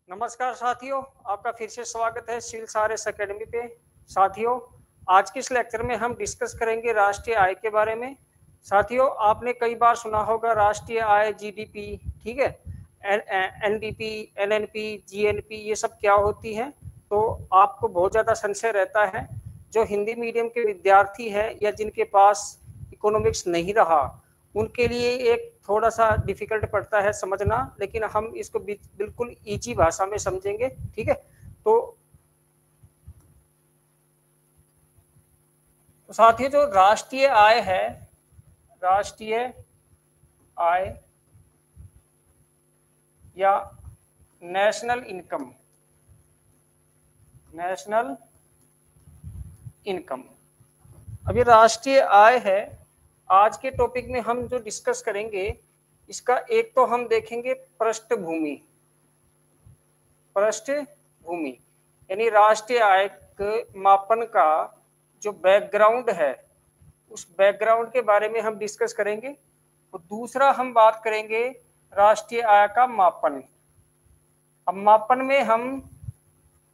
नमस्कार साथियों, आपका फिर से स्वागत है सिविल सर्विस एकेडमी पे। साथियों, आज के इस लेक्चर में हम डिस्कस करेंगे राष्ट्रीय आय के बारे में। साथियों, आपने कई बार सुना होगा राष्ट्रीय आय, जीडीपी, ठीक है, एनडीपी, एलएनपी, जीएनपी, ये सब क्या होती है। तो आपको बहुत ज़्यादा संशय रहता है। जो हिंदी मीडियम के विद्यार्थी हैं या जिनके पास इकोनॉमिक्स नहीं रहा, उनके लिए एक थोड़ा सा डिफिकल्ट पड़ता है समझना, लेकिन हम इसको बिल्कुल इजी भाषा में समझेंगे, ठीक है। तो साथियों, जो राष्ट्रीय आय है, राष्ट्रीय आय या नेशनल इनकम, नेशनल इनकम, अब ये राष्ट्रीय आय है। आज के टॉपिक में हम जो डिस्कस करेंगे, इसका एक तो हम देखेंगे पृष्ठभूमि, पृष्ठभूमि यानी राष्ट्रीय आय के मापन का जो बैकग्राउंड है, उस बैकग्राउंड के बारे में हम डिस्कस करेंगे। तो दूसरा हम बात करेंगे राष्ट्रीय आय का मापन। अब मापन में हम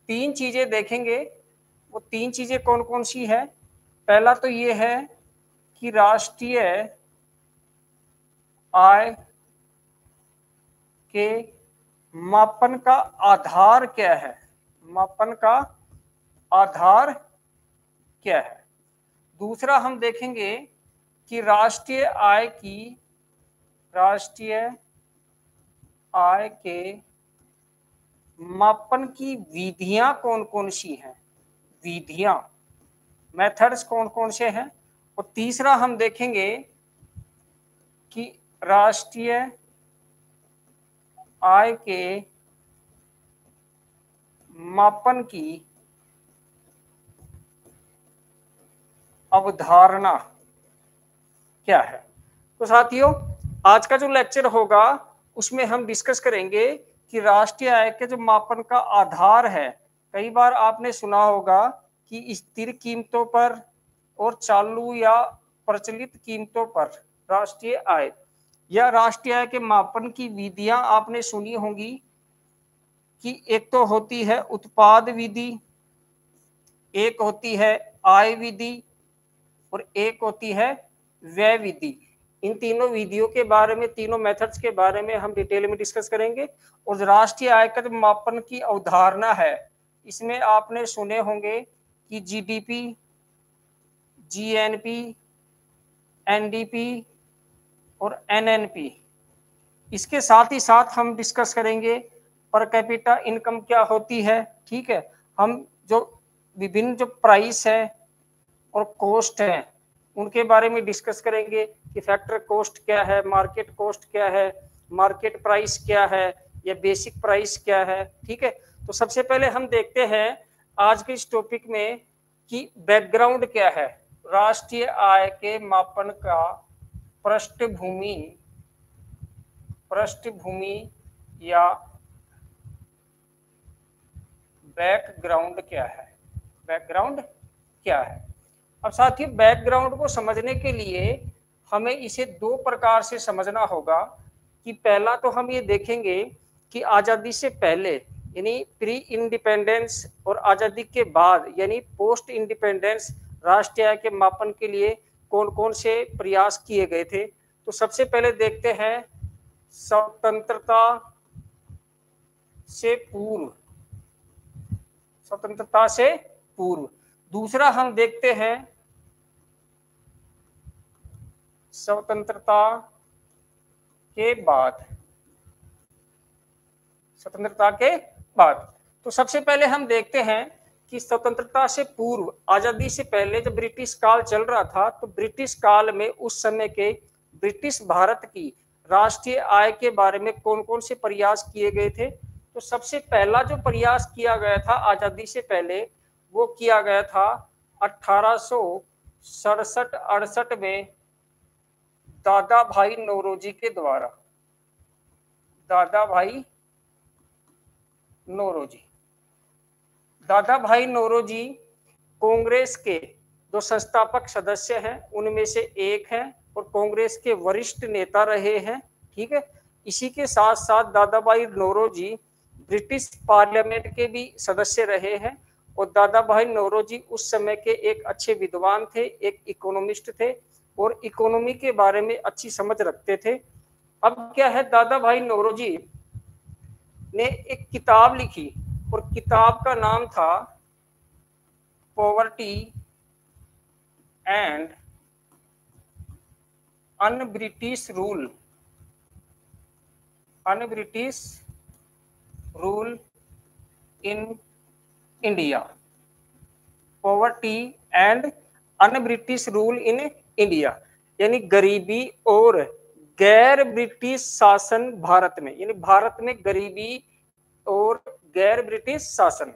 तीन चीजें देखेंगे। वो तीन चीजें कौन कौन सी है? पहला तो ये है कि राष्ट्रीय आय के मापन का आधार क्या है, मापन का आधार क्या है। दूसरा हम देखेंगे कि राष्ट्रीय आय के मापन की विधियां कौन कौन सी हैं, विधियां, मेथड्स कौन कौन से हैं। और तीसरा हम देखेंगे कि राष्ट्रीय आय के मापन की अवधारणा क्या है। तो साथियों, आज का जो लेक्चर होगा उसमें हम डिस्कस करेंगे कि राष्ट्रीय आय के जो मापन का आधार है। कई बार आपने सुना होगा कि स्थिर कीमतों पर और चालू या प्रचलित कीमतों पर राष्ट्रीय आय या राष्ट्रीय आय के मापन की विधियां आपने सुनी होंगी कि एक तो होती है उत्पाद विधि, एक होती है आय विधि और एक होती है व्यय विधि। इन तीनों विधियों के बारे में, तीनों मेथड्स के बारे में हम डिटेल में डिस्कस करेंगे। और राष्ट्रीय आय का मापन की अवधारणा है, इसमें आपने सुने होंगे कि जीडीपी, जीएनपी, एनडीपी और एनएनपी। इसके साथ ही साथ हम डिस्कस करेंगे पर कैपिटा इनकम क्या होती है, ठीक है। हम जो विभिन्न जो प्राइस है और कॉस्ट है उनके बारे में डिस्कस करेंगे कि फैक्टर कॉस्ट क्या है, मार्केट कॉस्ट क्या है, मार्केट प्राइस क्या है या बेसिक प्राइस क्या है, ठीक है। तो सबसे पहले हम देखते हैं आज के इस टॉपिक में कि बैकग्राउंड क्या है राष्ट्रीय आय के मापन का। पृष्ठभूमि या बैकग्राउंड क्या है, बैकग्राउंड क्या है। अब साथियों, बैकग्राउंड को समझने के लिए हमें इसे दो प्रकार से समझना होगा कि पहला तो हम ये देखेंगे कि आज़ादी से पहले यानी प्री इंडिपेंडेंस और आज़ादी के बाद यानी पोस्ट इंडिपेंडेंस राष्ट्रीय आय के मापन के लिए कौन कौन से प्रयास किए गए थे। तो सबसे पहले देखते हैं स्वतंत्रता से पूर्व, स्वतंत्रता से पूर्व। दूसरा हम देखते हैं स्वतंत्रता के बाद, स्वतंत्रता के बाद। तो सबसे पहले हम देखते हैं कि स्वतंत्रता से पूर्व, आजादी से पहले जब ब्रिटिश काल चल रहा था, तो ब्रिटिश काल में उस समय के ब्रिटिश भारत की राष्ट्रीय आय के बारे में कौन कौन से प्रयास किए गए थे। तो सबसे पहला जो प्रयास किया गया था आजादी से पहले, वो किया गया था 1867-68 में दादा भाई नौरोजी के द्वारा। दादा भाई नौरोजी, दादा भाई नौरोजी कांग्रेस के जो संस्थापक सदस्य हैं उनमें से एक हैं और कांग्रेस के वरिष्ठ नेता रहे हैं, ठीक है। इसी के साथ साथ दादा भाई नौरोजी ब्रिटिश पार्लियामेंट के भी सदस्य रहे हैं और दादा भाई नौरोजी उस समय के एक अच्छे विद्वान थे, एक इकोनॉमिस्ट थे और इकोनॉमी के बारे में अच्छी समझ रखते थे। अब क्या है, दादा भाई नौरोजी ने एक किताब लिखी और किताब का नाम था poverty and un British rule, un British rule in India, poverty and un British rule in India, यानी गरीबी और गैर ब्रिटिश शासन भारत में, यानी भारत में गरीबी और गैर ब्रिटिश शासन।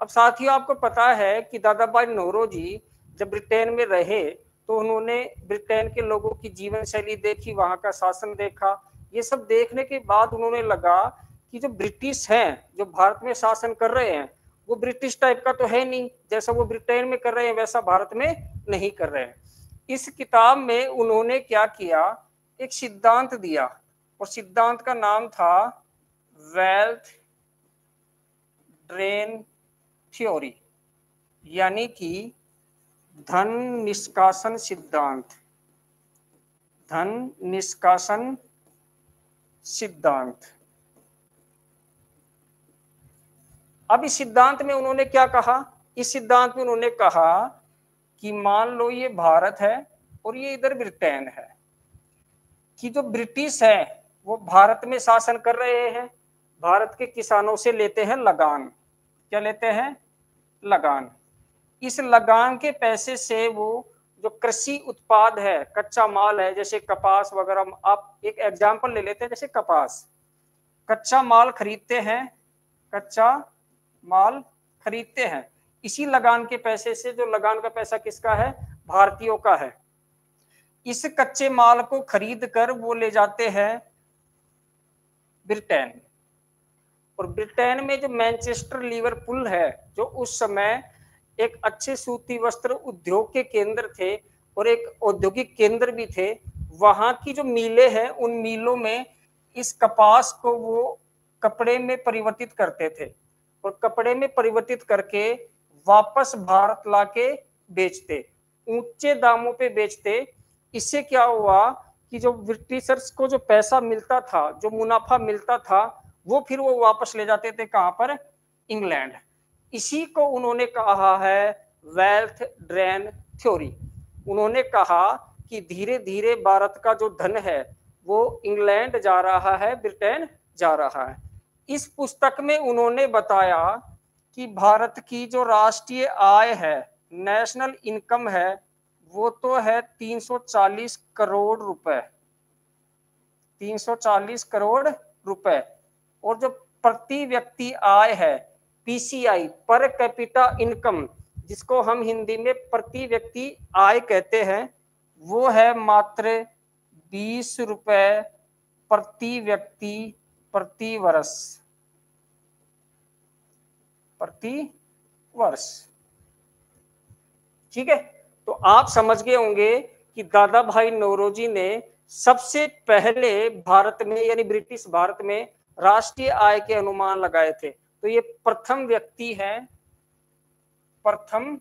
अब साथियों आपको पता है कि दादा भाई नौरोजी जब ब्रिटेन में रहे तो उन्होंने ब्रिटेन के लोगों की जीवन शैली देखी, वहां का शासन देखा। ये सब देखने के बाद उन्होंने लगा कि जो ब्रिटिश हैं, जो भारत में शासन कर रहे हैं, वो ब्रिटिश टाइप का तो है नहीं, जैसा वो ब्रिटेन में कर रहे हैं वैसा भारत में नहीं कर रहे हैं। इस किताब में उन्होंने क्या किया, एक सिद्धांत दिया और सिद्धांत का नाम था वेल्थ ड्रेन थ्योरी, यानी कि धन निष्कासन सिद्धांत, धन निष्कासन सिद्धांत। अब इस सिद्धांत में उन्होंने क्या कहा, इस सिद्धांत में उन्होंने कहा कि मान लो ये भारत है और ये इधर ब्रिटेन है, कि जो ब्रिटिश है वो भारत में शासन कर रहे हैं, भारत के किसानों से लेते हैं लगान, क्या लेते हैं, लगान। इस लगान के पैसे से वो जो कृषि उत्पाद है, कच्चा माल है, जैसे कपास वगैरह, आप एक एग्जांपल ले लेते हैं, जैसे कपास, कच्चा माल खरीदते हैं, कच्चा माल खरीदते हैं, इसी लगान के पैसे से, जो लगान का पैसा किसका है, भारतीयों का है। इस कच्चे माल को खरीद कर वो ले जाते हैं ब्रिटेन, और ब्रिटेन में जो मैनचेस्टर लिवरपूल है, जो उस समय एक अच्छे सूती वस्त्र उद्योग के केंद्र थे और एक औद्योगिक केंद्र भी थे, वहां की जो मिलें हैं, उन मिलों में इस कपास को वो कपड़े में परिवर्तित करते थे और कपड़े में परिवर्तित करके वापस भारत लाके बेचते, ऊंचे दामों पे बेचते। इससे क्या हुआ कि जो ब्रिटिशर्स को जो पैसा मिलता था, जो मुनाफा मिलता था, वो फिर वो वापस ले जाते थे कहां पर, इंग्लैंड। इसी को उन्होंने कहा है वेल्थ ड्रेन थ्योरी। उन्होंने कहा कि धीरे धीरे भारत का जो धन है वो इंग्लैंड जा रहा है, ब्रिटेन जा रहा है। इस पुस्तक में उन्होंने बताया कि भारत की जो राष्ट्रीय आय है, नेशनल इनकम है, वो तो है 340 करोड़ रुपए, 340 करोड़ रुपए, और जो प्रति व्यक्ति आय है, पीसीआई, पर कैपिटा इनकम, जिसको हम हिंदी में प्रति व्यक्ति आय कहते हैं, वो है मात्र 20 रुपए प्रति व्यक्ति प्रति वर्ष, प्रति वर्ष। ठीक है, तो आप समझ गए होंगे कि दादा भाई नौरोजी ने सबसे पहले भारत में, यानी ब्रिटिश भारत में राष्ट्रीय आय के अनुमान लगाए थे। तो ये प्रथम व्यक्ति है, प्रथम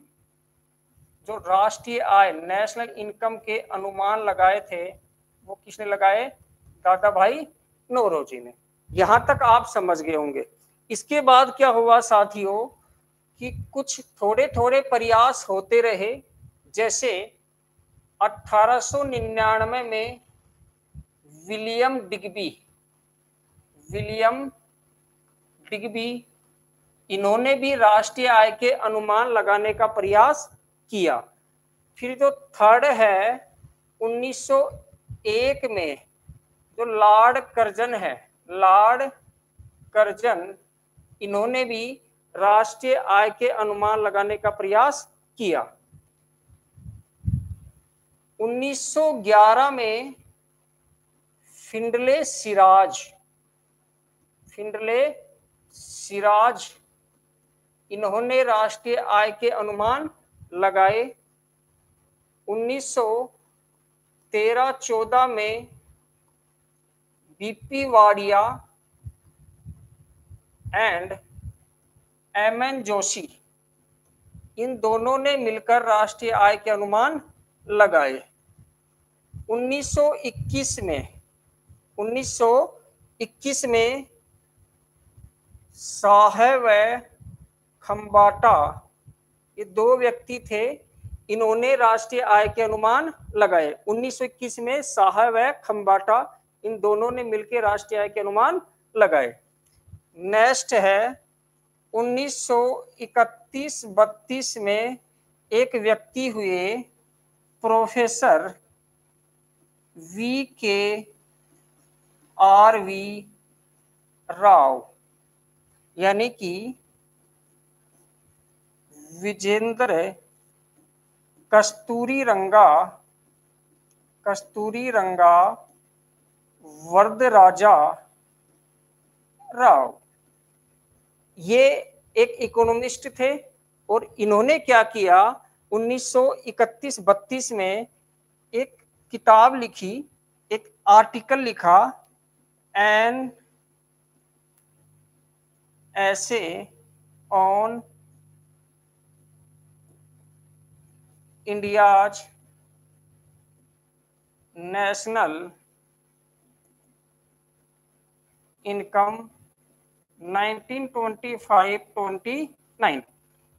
जो राष्ट्रीय आय, नेशनल इनकम के अनुमान लगाए थे, वो किसने लगाए, दादा भाई नौरोजी ने। यहां तक आप समझ गए होंगे। इसके बाद क्या हुआ साथियों कि कुछ थोड़े थोड़े प्रयास होते रहे, जैसे 1899 में विलियम डिग्बी, विलियम डिग्बी, इन्होंने भी राष्ट्रीय आय के अनुमान लगाने का प्रयास किया। फिर जो थर्ड है 1901 में जो लॉर्ड कर्जन है, लॉर्ड कर्जन, इन्होंने भी राष्ट्रीय आय के अनुमान लगाने का प्रयास किया। 1911 में फिंडले सिराज, फिंडले सिराज, इन्होंने राष्ट्रीय आय के अनुमान लगाए। 1913-14 में BP Wadia and M N Joshi, इन दोनों ने मिलकर राष्ट्रीय आय के अनुमान लगाए। 1921 में साहेब व खम्बाटा, ये दो व्यक्ति थे, इन्होंने राष्ट्रीय आय के अनुमान लगाए। 1921 में साहेब व खम्बाटा, इन दोनों ने मिलकर राष्ट्रीय आय के अनुमान लगाए। नेक्स्ट है 1931-32 में एक व्यक्ति हुए प्रोफेसर VKRV राव, यानी कि विजेंद्र कस्तूरीरंगा वरदराजा राव। ये एक इकोनॉमिस्ट थे और इन्होंने क्या किया, 1931-32 में एक किताब लिखी, एक आर्टिकल लिखा, एन ऐसे ऑन इंडियाज नेशनल इनकम 1925-29।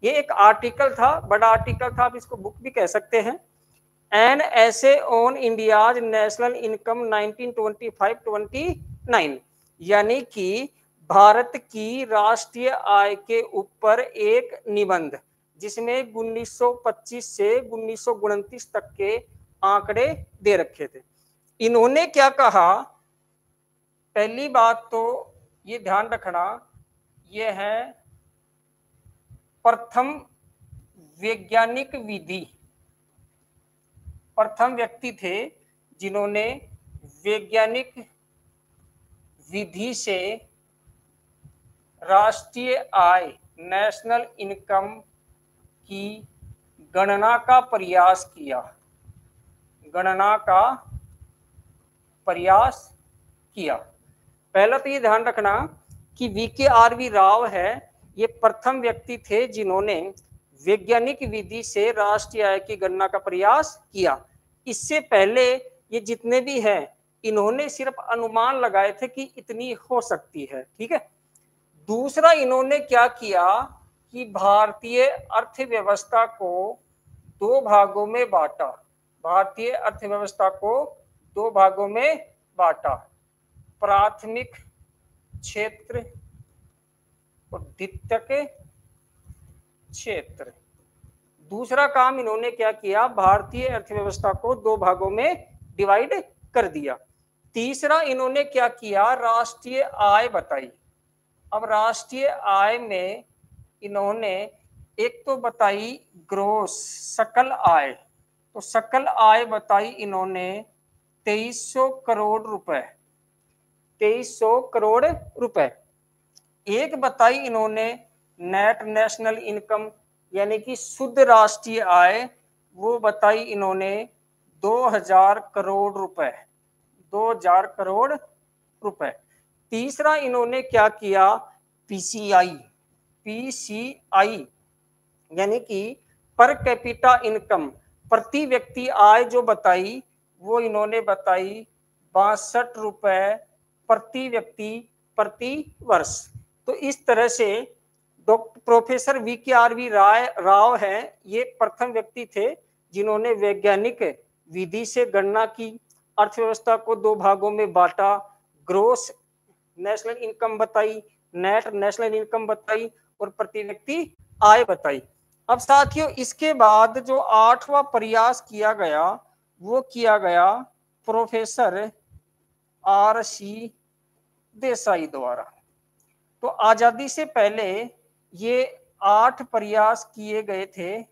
ये एक आर्टिकल था, बड़ा आर्टिकल था, आप इसको बुक भी कह सकते हैं। एन ऐसे ऑन इंडियाज नेशनल इनकम 1925-29, यानी कि भारत की राष्ट्रीय आय के ऊपर एक निबंध, जिसमें 1925 से 1929 तक के आंकड़े दे रखे थे। इन्होंने क्या कहा, पहली बात तो ये ध्यान रखना, ये है प्रथम वैज्ञानिक विधि, प्रथम व्यक्ति थे जिन्होंने वैज्ञानिक विधि से राष्ट्रीय आय नेशनल इनकम की गणना का प्रयास किया, पहला तो ये ध्यान रखना कि VKRV राव है, ये प्रथम व्यक्ति थे जिन्होंने वैज्ञानिक विधि से राष्ट्रीय आय की गणना का प्रयास किया। इससे पहले ये जितने भी हैं, इन्होंने सिर्फ अनुमान लगाए थे कि इतनी हो सकती है, ठीक है। दूसरा, इन्होंने क्या किया कि भारतीय अर्थव्यवस्था को दो भागों में बांटा, भारतीय अर्थव्यवस्था को दो भागों में बांटा, प्राथमिक क्षेत्र और द्वितीयक क्षेत्र। दूसरा काम इन्होंने क्या किया, भारतीय अर्थव्यवस्था को दो भागों में डिवाइड कर दिया। तीसरा, इन्होंने क्या किया, राष्ट्रीय आय बताई। अब राष्ट्रीय आय में इन्होंने एक तो बताई ग्रोस, सकल आय, तो सकल आय बताई इन्होंने 2300 करोड़ रुपए, 2300 करोड़ रुपए। एक बताई इन्होंने नेट नेशनल इनकम, यानी कि शुद्ध राष्ट्रीय आय, वो बताई इन्होंने 2000 करोड़ रुपए, 2000 करोड़ रुपए। तीसरा, इन्होंने क्या किया, PCI, यानी कि पर कैपिटा इनकम, प्रति व्यक्ति आय जो बताई, वो इन्होंने बताई 62 रुपए प्रति व्यक्ति प्रति वर्ष। तो इस तरह से डॉक्टर प्रोफेसर VKRV राव हैं, ये प्रथम व्यक्ति थे जिन्होंने वैज्ञानिक विधि से गणना की, अर्थव्यवस्था को दो भागों में बांटा, ग्रोस नेशनल इनकम बताई, नेट नेशनल इनकम बताई और प्रति व्यक्ति आय बताई। अब साथियों, इसके बाद जो 8वां प्रयास किया गया, वो किया गया प्रोफेसर RC देसाई द्वारा। तो आजादी से पहले ये 8 प्रयास किए गए थे,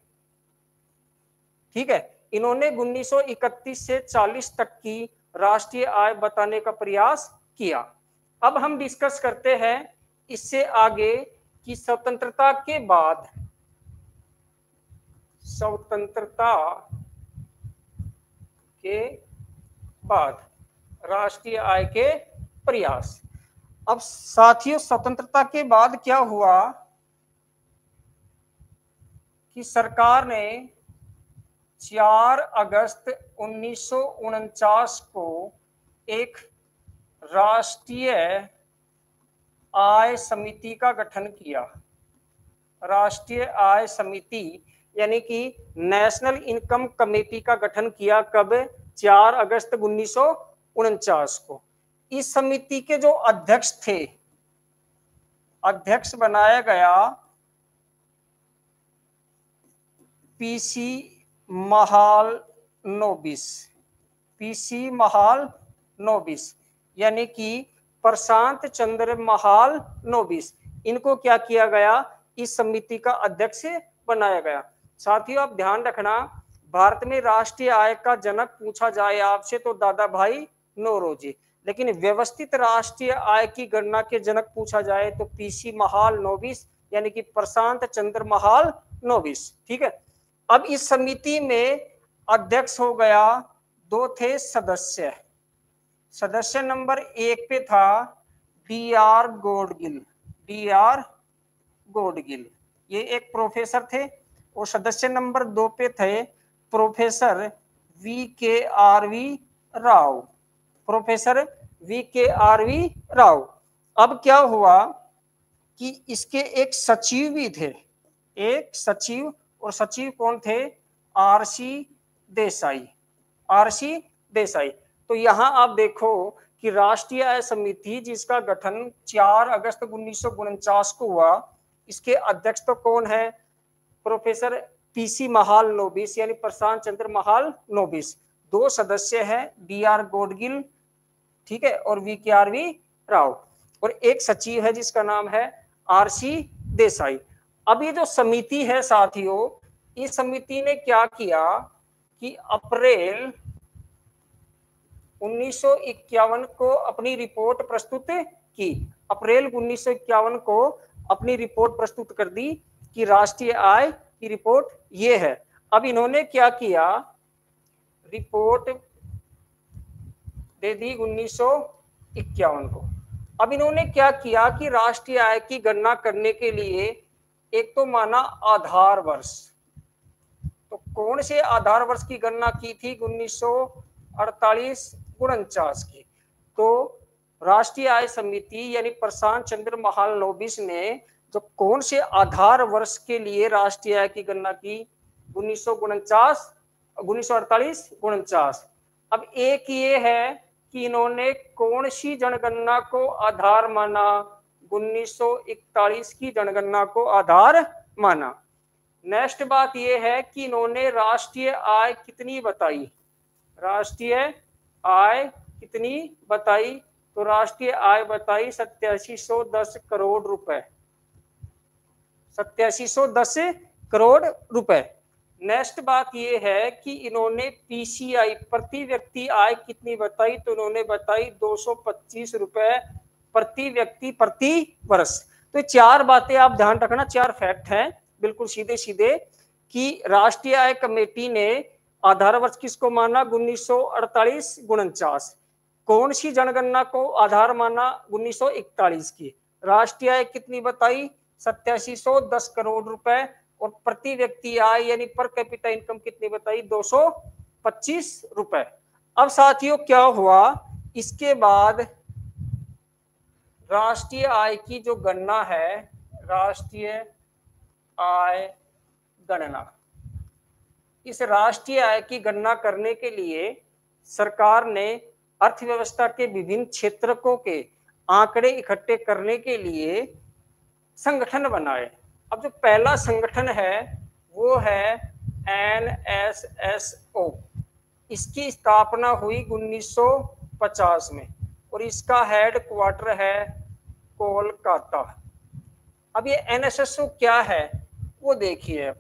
ठीक है। इन्होंने 1931 से 40 तक की राष्ट्रीय आय बताने का प्रयास किया। अब हम डिस्कस करते हैं इससे आगे कि स्वतंत्रता के बाद, स्वतंत्रता के बाद राष्ट्रीय आय के प्रयास। अब साथियों स्वतंत्रता के बाद क्या हुआ कि सरकार ने 4 अगस्त 1949 को एक राष्ट्रीय आय समिति का गठन किया। राष्ट्रीय आय समिति यानी कि नेशनल इनकम कमेटी का गठन किया। कब? 4 अगस्त 1949 को। इस समिति के जो अध्यक्ष थे, अध्यक्ष बनाया गया पीसी महालनोबिस। पीसी महालनोबिस यानी कि प्रशांत चंद्र महालनोबिस, इनको क्या किया गया? इस समिति का अध्यक्ष बनाया गया। साथियों आप ध्यान रखना, भारत में राष्ट्रीय आय का जनक पूछा जाए आपसे तो दादा भाई नौरोजी, लेकिन व्यवस्थित राष्ट्रीय आय की गणना के जनक पूछा जाए तो पीसी महालनोबिस यानी कि प्रशांत चंद्र महालनोबिस। ठीक है। अब इस समिति में अध्यक्ष हो गया, 2 थे सदस्य। सदस्य नंबर 1 पे था डी.आर. गोडगिल। डी.आर. गोडगिल ये एक प्रोफेसर थे। और सदस्य नंबर 2 पे थे professor V K R V. Rao. Professor V K R V. Rao. अब क्या हुआ कि इसके एक सचिव भी थे, एक सचिव। और सचिव कौन थे? आर.सी. देसाई। आर.सी. देसाई। तो यहां आप देखो कि राष्ट्रीय आय समिति जिसका गठन 4 अगस्त 1949 को हुआ, इसके अध्यक्ष तो कौन है? प्रोफेसर पीसी महालनोबिस यानी प्रशांत चंद्र महालनोबिस। 2 सदस्य हैं, डी.आर. गोडगिल, ठीक है, और वी.के.आर.वी. राव। और एक सचिव है जिसका नाम है आर.सी. देसाई। अब ये जो समिति है साथियों, इस समिति ने क्या किया कि अप्रैल 1951 को अपनी रिपोर्ट प्रस्तुत की। अप्रैल 1951 को अपनी रिपोर्ट प्रस्तुत कर दी कि राष्ट्रीय आय की रिपोर्ट ये है। अब इन्होंने क्या किया? रिपोर्ट दे दी 1951 को। अब इन्होंने क्या किया कि राष्ट्रीय आय की गणना करने के लिए एक तो माना आधार वर्ष। तो कौन से आधार वर्ष की गणना की थी? 1948-49 की। तो राष्ट्रीय आय समिति यानी प्रशांत चंद्र महालनोबिस ने जो कौन से आधार वर्ष के लिए राष्ट्रीय आय की गणना की? 1948-49। अब एक ये है कि इन्होंने कौन सी जनगणना को आधार माना? 1941 की जनगणना को आधार माना। नेक्स्ट बात यह है कि इन्होंने राष्ट्रीय आय कितनी बताई? राष्ट्रीय आय कितनी बताई? तो राष्ट्रीय आय बताई 8710 करोड़ रुपए। 8710 करोड़ रुपए। नेक्स्ट बात यह है कि इन्होंने पीसीआई प्रति व्यक्ति आय कितनी बताई? तो इन्होंने बताई 225 रुपए प्रति व्यक्ति प्रति वर्ष। तो 4 बातें आप ध्यान रखना, 4 फैक्ट हैं बिल्कुल सीधे सीधे कि राष्ट्रीय आय कमेटी ने आधार वर्ष किसको माना? 1948-49। कौन सी जनगणना को आधार माना? 1941 की। राष्ट्रीय आय कितनी बताई? 8710 करोड़ रुपए। और प्रति व्यक्ति आय यानी पर कैपिटा इनकम कितनी बताई? 225 रुपए। अब साथियों क्या हुआ? इसके बाद राष्ट्रीय आय की जो गणना है, राष्ट्रीय आय गणना, इस राष्ट्रीय आय की गणना करने के लिए सरकार ने अर्थव्यवस्था के विभिन्न क्षेत्रकों के आंकड़े इकट्ठे करने के लिए संगठन बनाए। अब जो पहला संगठन है वो है NSSO। इसकी स्थापना हुई 1950 में और इसका हेड क्वार्टर है कोलकाता। अब ये NSSO क्या है वो देखिए।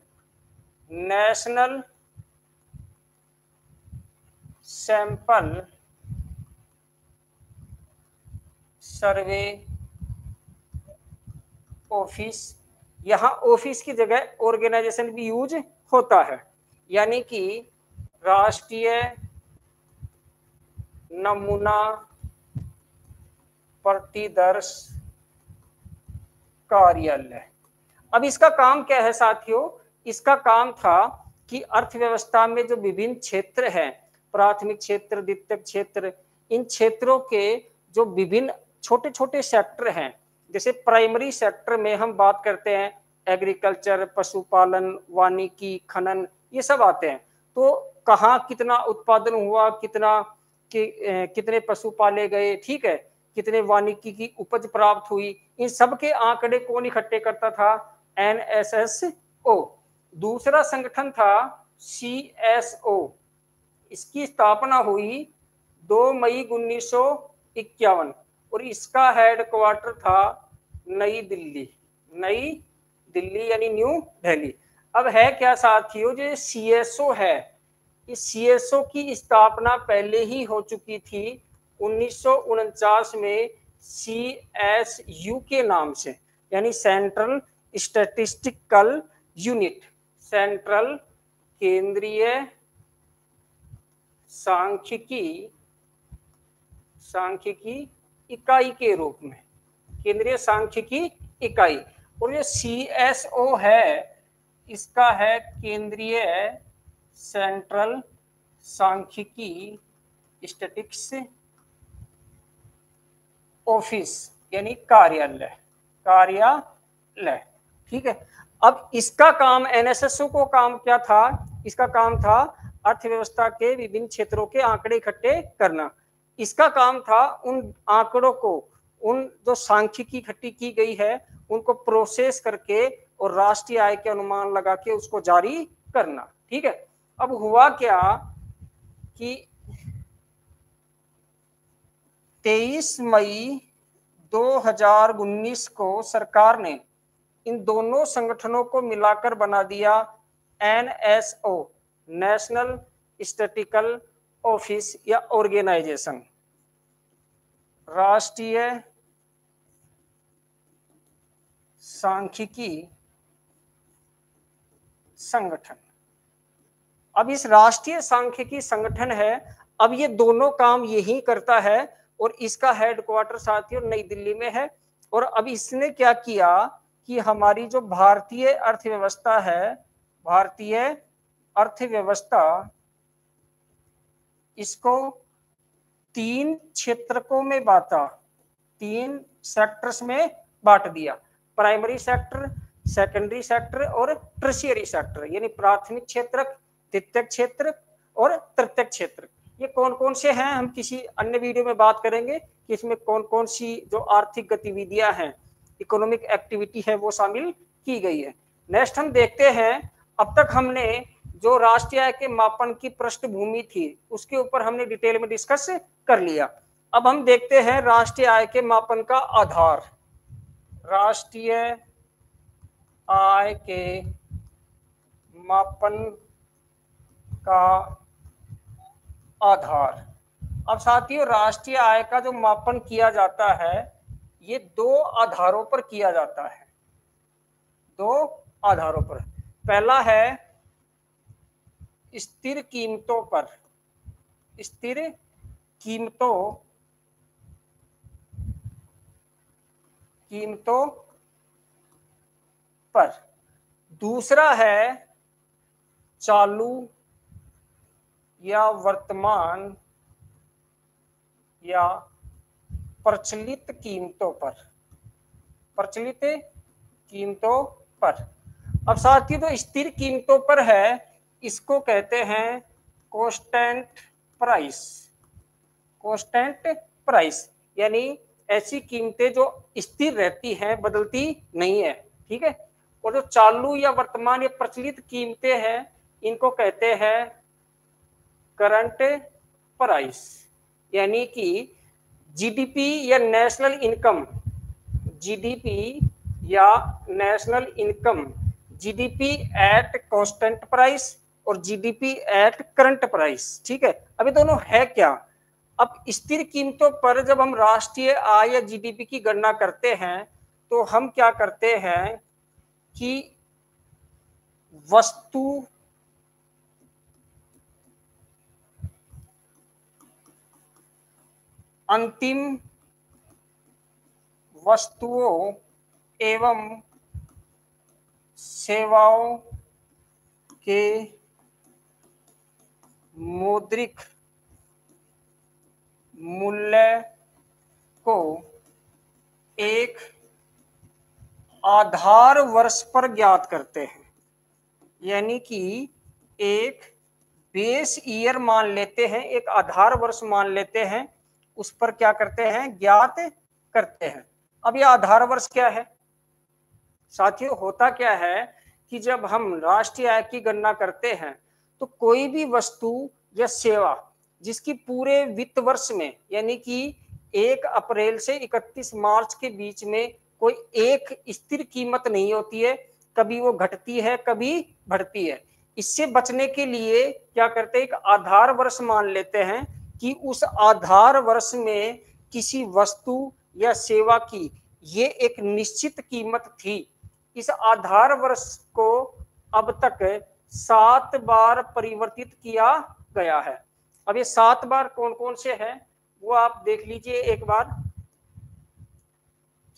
National sample survey office. यहाँ ऑफिस की जगह ऑर्गेनाइजेशन भी यूज होता है, यानी कि राष्ट्रीय नमूना प्रतिदर्श कार्यालय। अब इसका काम क्या है साथियों, इसका काम था कि अर्थव्यवस्था में जो विभिन्न क्षेत्र हैं, प्राथमिक क्षेत्र, द्वितीयक क्षेत्र, इन क्षेत्रों के जो विभिन्न छोटे छोटे सेक्टर हैं, जैसे प्राइमरी सेक्टर में हम बात करते हैं एग्रीकल्चर, पशुपालन, वानिकी, खनन, ये सब आते हैं। तो कहाँ कितना उत्पादन हुआ, कितने पशु पाले गए, ठीक है, कितने वानिकी की उपज प्राप्त हुई, इन सब के आंकड़े कौन इकट्ठे करता था, NSSO। दूसरा संगठन था CSO, इसकी स्थापना हुई 2 मई 1951 और इसका हेडक्वार्टर था नई दिल्ली यानी न्यू दिल्ली। अब है क्या साथियों, जो CSO है, इस CSO की स्थापना पहले ही हो चुकी थी 1949 में CSU के नाम से, यानी सेंट्रल स्टैटिस्टिकल यूनिट, सेंट्रल केंद्रीय सांख्यिकी इकाई के रूप में, केंद्रीय सांख्यिकी इकाई। और ये CSO है, इसका है केंद्रीय सेंट्रल सांख्यिकी स्टैटिस्टिक्स ऑफिस, यानी कार्यालय, ठीक है। अब इसका काम, NSSO को काम क्या था, इसका काम था अर्थव्यवस्था के विभिन्न क्षेत्रों के आंकड़े इकट्ठे करना। इसका काम था उन आंकड़ों को, उन जो सांख्यिकी इकट्ठी की गई है उनको प्रोसेस करके और राष्ट्रीय आय के अनुमान लगा के उसको जारी करना, ठीक है। अब हुआ क्या कि 23 मई 2019 को सरकार ने इन दोनों संगठनों को मिलाकर बना दिया NSO, नेशनल स्टैटिस्टिकल ऑफिस या ऑर्गेनाइजेशन, राष्ट्रीय सांख्यिकी संगठन। अब इस राष्ट्रीय सांख्यिकी संगठन है, अब ये दोनों काम यही करता है और इसका हेडक्वार्टर साथियों नई दिल्ली में है। और अब इसने क्या किया कि हमारी जो भारतीय अर्थव्यवस्था है, भारतीय अर्थव्यवस्था, इसको 3 क्षेत्रकों में बांटा, 3 सेक्टर्स में बांट दिया, प्राइमरी सेक्टर, सेकेंडरी सेक्टर और टर्शियरी सेक्टर, यानी प्राथमिक क्षेत्र, द्वितीयक क्षेत्र और तृतीयक क्षेत्र। ये कौन कौन से हैं हम किसी अन्य वीडियो में बात करेंगे कि इसमें कौन कौन सी जो आर्थिक गतिविधियां हैं, इकोनॉमिक एक्टिविटी है, वो शामिल की गई है। नेक्स्ट हम देखते हैं, अब तक हमने जो राष्ट्रीय आय के मापन की पृष्ठभूमि थी उसके ऊपर हमने डिटेल में डिस्कस कर लिया। अब हम देखते हैं राष्ट्रीय आय के मापन का आधार, राष्ट्रीय आय के मापन का आधार। अब साथियों राष्ट्रीय आय का जो मापन किया जाता है ये 2 आधारों पर किया जाता है, 2 आधारों पर। पहला है स्थिर कीमतों पर, स्थिर कीमतों पर। दूसरा है चालू या वर्तमान या प्रचलित कीमतों पर, प्रचलित कीमतों पर। अब साथियों जो स्थिर कीमतों पर है इसको कहते हैं कांस्टेंट प्राइस, कांस्टेंट प्राइस, यानी ऐसी कीमतें जो स्थिर रहती हैं, बदलती नहीं है, ठीक है। और जो चालू या वर्तमान या प्रचलित कीमतें हैं इनको कहते हैं करंट प्राइस, यानी कि जीडीपी या नेशनल इनकम, जीडीपी या national income, GDP at constant price और जीडीपी एट करंट प्राइस, ठीक है। अभी दोनों है क्या। अब स्थिर कीमतों पर जब हम राष्ट्रीय आय या जीडीपी की गणना करते हैं तो हम क्या करते हैं कि वस्तु अंतिम वस्तुओं एवं सेवाओं के मौद्रिक मूल्य को एक आधार वर्ष पर ज्ञात करते हैं। यानी कि एक बेस ईयर मान लेते हैं, एक आधार वर्ष मान लेते हैं, उस पर क्या करते हैं, ज्ञात करते हैं। अब यह आधार वर्ष क्या है साथियों? होता क्या है कि जब हम राष्ट्रीय आय की गणना करते हैं तो कोई भी वस्तु या सेवा जिसकी पूरे वित्त वर्ष में यानी कि 1 अप्रैल से 31 मार्च के बीच में कोई एक स्थिर कीमत नहीं होती है, कभी वो घटती है कभी बढ़ती है। इससे बचने के लिए क्या करते हैं, एक आधार वर्ष मान लेते हैं कि उस आधार वर्ष में किसी वस्तु या सेवा की ये एक निश्चित कीमत थी। इस आधार वर्ष को अब तक 7 बार परिवर्तित किया गया है। अब ये 7 बार कौन कौन से हैं वो आप देख लीजिए एक बार।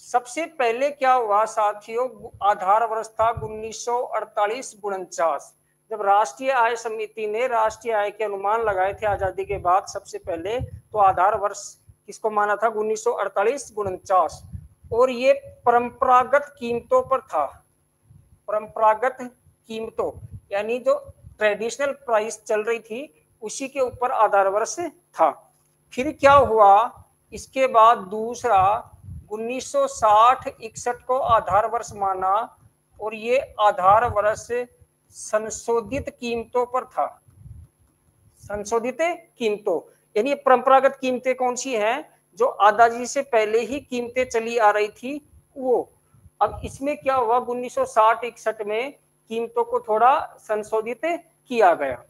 सबसे पहले क्या हुआ साथियों, आधार वर्ष था 1948-49, जब राष्ट्रीय आय समिति ने राष्ट्रीय आय के अनुमान लगाए थे आजादी के बाद सबसे पहले, तो आधार वर्ष किसको माना था, 1948-49, और ये परंपरागत कीमतों पर था। परंपरागत कीमतों यानी जो ट्रेडिशनल प्राइस चल रही थी उसी के ऊपर आधार वर्ष था। फिर क्या हुआ, इसके बाद दूसरा 1960-61 को आधार वर्ष माना और ये आधार वर्ष संशोधित कीमतों पर था। संशोधित कीमतों यानी परंपरागत कीमतें कौन सी हैं, जो आजादी से पहले ही कीमतें चली आ रही थी वो। अब इसमें क्या हुआ, 1960-61 में कीमतों को थोड़ा संशोधित किया गया।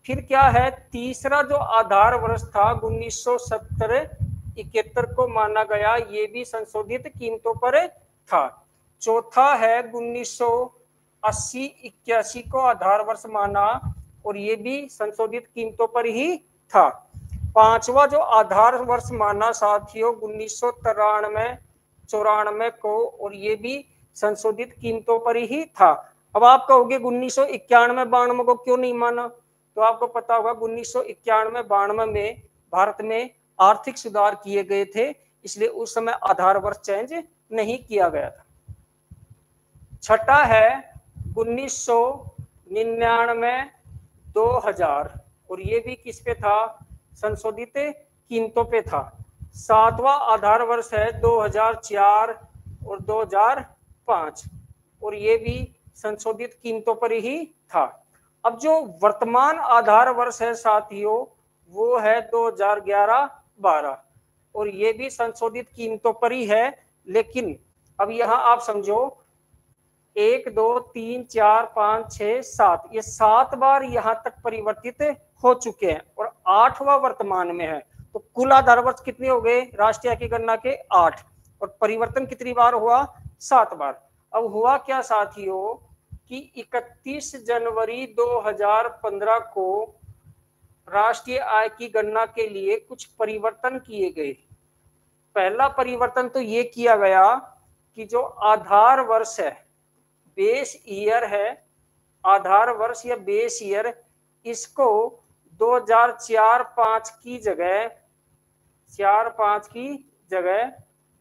फिर क्या है, तीसरा जो आधार वर्ष था 1970-71 को माना गया, ये भी संशोधित कीमतों पर था। चौथा है 1980-81 को आधार वर्ष माना और ये भी संशोधित कीमतों पर ही था। पांचवा जो आधार वर्ष माना साथियों 1993-94 को और ये भी संशोधित कीमतों पर ही था। अब आप कहोगे 1991-92 को क्यों नहीं माना, तो आपको पता होगा 1991-92 में भारत में आर्थिक सुधार किए गए थे, इसलिए उस समय आधार वर्ष चेंज नहीं किया गया था। छठा है 1999-2000 और ये भी किस पे था, संशोधित कीमतों पे था। सातवां आधार वर्ष है 2004 और 2005 और ये भी संशोधित कीमतों पर ही था। अब जो वर्तमान आधार वर्ष है साथियों वो है 2011-12 और ये भी संशोधित कीमतों पर ही है। लेकिन अब यहाँ आप समझो 1 2 3 4 5 6 7 ये 7 बार यहाँ तक परिवर्तित हो चुके हैं और 8वां वर्तमान में है। तो कुल आधार वर्ष कितने हो गए राष्ट्रीय की गणना के, 8, और परिवर्तन कितनी बार हुआ, 7 बार। अब हुआ क्या साथियों कि 31 जनवरी 2015 को राष्ट्रीय आय की गणना के लिए कुछ परिवर्तन किए गए। पहला परिवर्तन तो ये किया गया कि जो आधार वर्ष है, बेस ईयर है, आधार वर्ष या बेस ईयर, इसको 2004-5 की जगह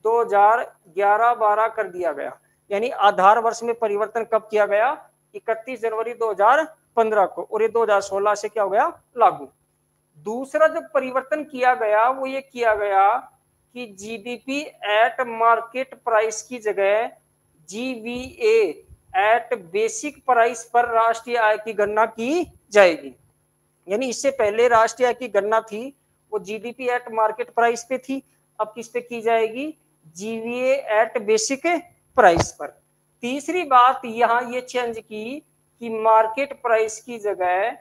2011-12 कर दिया गया। यानी आधार वर्ष में परिवर्तन कब किया गया, 31 जनवरी 2015 को, और ये 2016 से क्या हो गया, लागू। दूसरा जो परिवर्तन किया गया वो ये किया गया कि जीडीपी एट मार्केट प्राइस की जगह जीवीए एट बेसिक प्राइस पर राष्ट्रीय आय की गणना की जाएगी। यानी इससे पहले राष्ट्रीय आय की गणना थी वो जीडीपी एट मार्केट प्राइस पे थी, अब किस पे की जाएगी, जीवीए एट बेसिक प्राइस पर। तीसरी बात यहाँ ये चेंज की कि मार्केट प्राइस की जगह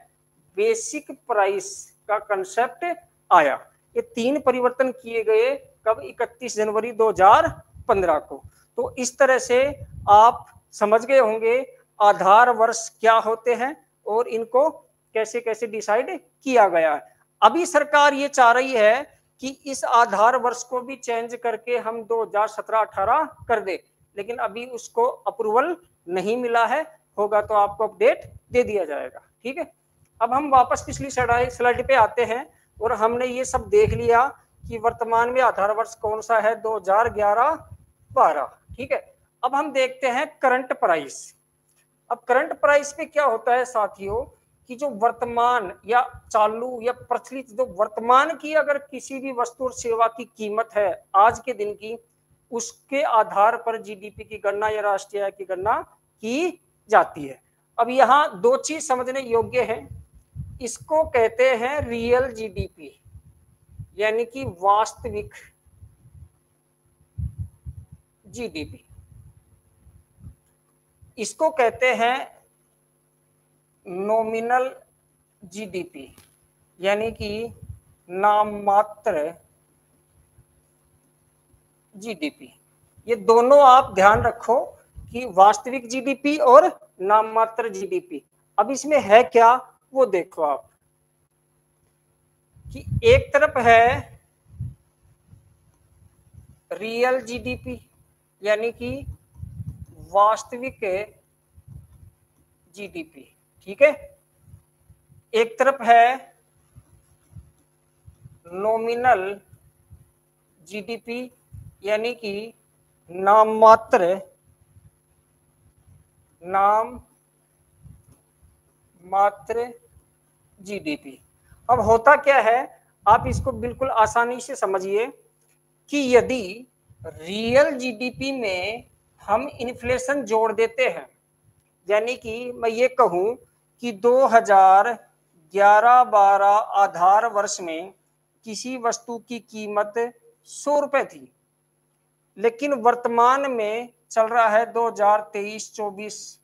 बेसिक प्राइस का कंसेप्ट आया। ये 3 परिवर्तन किए गए कब, 31 जनवरी 2015 को। तो इस तरह से आप समझ गए होंगे आधार वर्ष क्या होते हैं और इनको कैसे कैसे डिसाइड किया गया है। अभी सरकार ये चाह रही है कि इस आधार वर्ष को भी चेंज करके हम 2017-18 कर दे, लेकिन अभी उसको अप्रूवल नहीं मिला है, होगा तो आपको अपडेट दे दिया जाएगा। ठीक है, अब हम वापस पिछली स्लाइड पे आते हैं और हमने ये सब देख लिया कि वर्तमान में आधार वर्ष कौन सा है, 2011-12। ठीक है, अब हम देखते हैं करंट प्राइस। अब करंट प्राइस पे क्या होता है साथियों कि जो वर्तमान या चालू या प्रचलित जो वर्तमान की अगर किसी भी वस्तु और सेवा की कीमत है आज के दिन की, उसके आधार पर जीडीपी की गणना या राष्ट्रीय आय की गणना की जाती है। अब यहाँ दो चीज समझने योग्य है, इसको कहते हैं रियल जीडीपी यानी कि वास्तविक जीडीपी, इसको कहते हैं नॉमिनल जीडीपी यानी कि नाममात्र जीडीपी। ये दोनों आप ध्यान रखो कि वास्तविक जीडीपी और नाममात्र जीडीपी। अब इसमें है क्या वो देखो आप कि एक तरफ है रियल जीडीपी यानी कि वास्तविक जीडीपी, ठीक है, एक तरफ है नॉमिनल जीडीपी यानी कि नाममात्र जीडीपी। अब होता क्या है, आप इसको बिल्कुल आसानी से समझिए कि यदि रियल जीडीपी में हम इन्फ्लेशन जोड़ देते हैं, यानी कि मैं ये कहूं कि 2011-12 आधार वर्ष में किसी वस्तु की कीमत 100 रुपए थी, लेकिन वर्तमान में चल रहा है 2023-24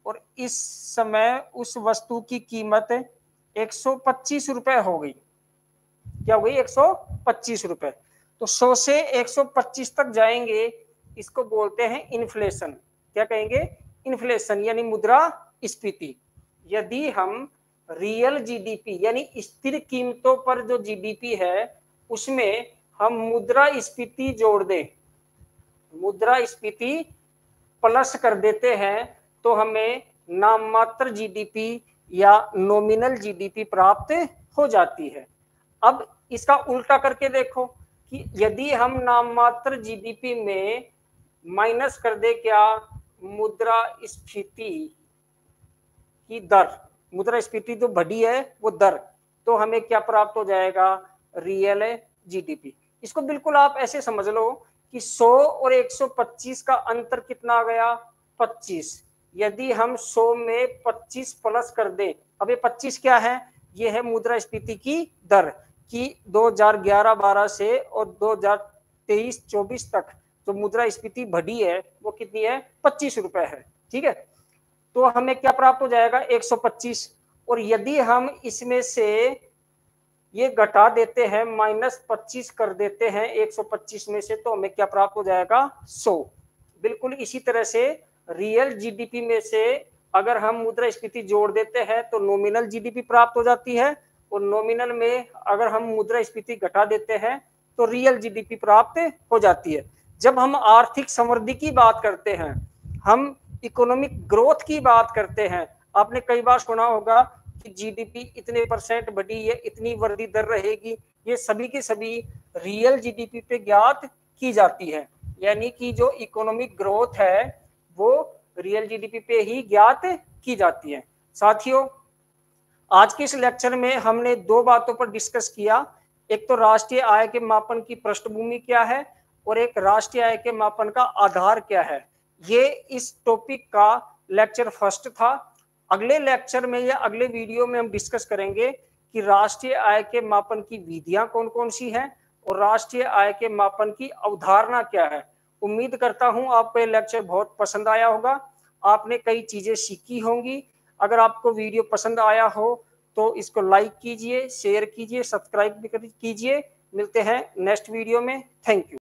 और इस समय उस वस्तु की कीमत 125 रुपए हो गई। क्या हो गई? 125 रुपए। तो 100 से 125 तक जाएंगे, इसको बोलते हैं इन्फ्लेशन। क्या कहेंगे? इन्फ्लेशन यानी मुद्रास्फीति। यदि हम रियल जीडीपी यानी स्थिर कीमतों पर जो जीडीपी है उसमें हम मुद्रास्फीति जोड़ दें, मुद्रास्फीति प्लस कर देते हैं, तो हमें नाममात्र जीडीपी या नॉमिनल जीडीपी प्राप्त हो जाती है। अब इसका उल्टा करके देखो कि यदि हम नाममात्र जीडीपी में माइनस कर दे क्या, मुद्रास्फीति की दर, मुद्रास्फीति जो बढ़ी है वो दर, तो हमें क्या प्राप्त हो जाएगा? Real GDP. इसको बिल्कुल आप ऐसे समझ लो कि 100 और 125 का अंतर कितना आ गया? 25। यदि हम 100 में 25 प्लस कर दें, अब ये 25 क्या है? ये है मुद्रास्फीति की दर कि 2011-12 से और 2023-24 तक जो मुद्रास्फीति बढ़ी है वो कितनी है? 25 रुपए है। ठीक है, तो हमें क्या प्राप्त हो जाएगा? 125। और यदि हम इसमें से ये घटा देते हैं, -25 कर देते हैं 125 में से, तो हमें क्या प्राप्त हो जाएगा? 100। बिल्कुल इसी तरह से रियल जीडीपी में से अगर हम मुद्रास्फीति जोड़ देते हैं तो नॉमिनल जीडीपी प्राप्त हो जाती है, और नॉमिनल में अगर हम मुद्रास्फीति घटा देते हैं तो रियल जीडीपी प्राप्त हो जाती है। जब हम आर्थिक समृद्धि की बात करते हैं, हम इकोनॉमिक ग्रोथ की बात करते हैं, आपने कई बार सुना होगा कि जीडीपी इतने % बढ़ी है, इतनी वृद्धि दर रहेगी, ये सभी की सभी रियल जीडीपी पे ज्ञात की जाती है। यानी कि जो इकोनॉमिक ग्रोथ है वो रियल जीडीपी पे ही ज्ञात की जाती है। साथियों, आज के इस लेक्चर में हमने दो बातों पर डिस्कस किया, एक तो राष्ट्रीय आय के मापन की पृष्ठभूमि क्या है और एक राष्ट्रीय आय के मापन का आधार क्या है। ये इस टॉपिक का लेक्चर फर्स्ट था। अगले लेक्चर में या अगले वीडियो में हम डिस्कस करेंगे कि राष्ट्रीय आय के मापन की विधियां कौन कौन सी हैं और राष्ट्रीय आय के मापन की अवधारणा क्या है। उम्मीद करता हूं आपको ये लेक्चर बहुत पसंद आया होगा, आपने कई चीजें सीखी होंगी। अगर आपको वीडियो पसंद आया हो तो इसको लाइक कीजिए, शेयर कीजिए, सब्सक्राइब भी कीजिए। मिलते हैं नेक्स्ट वीडियो में। Thank you.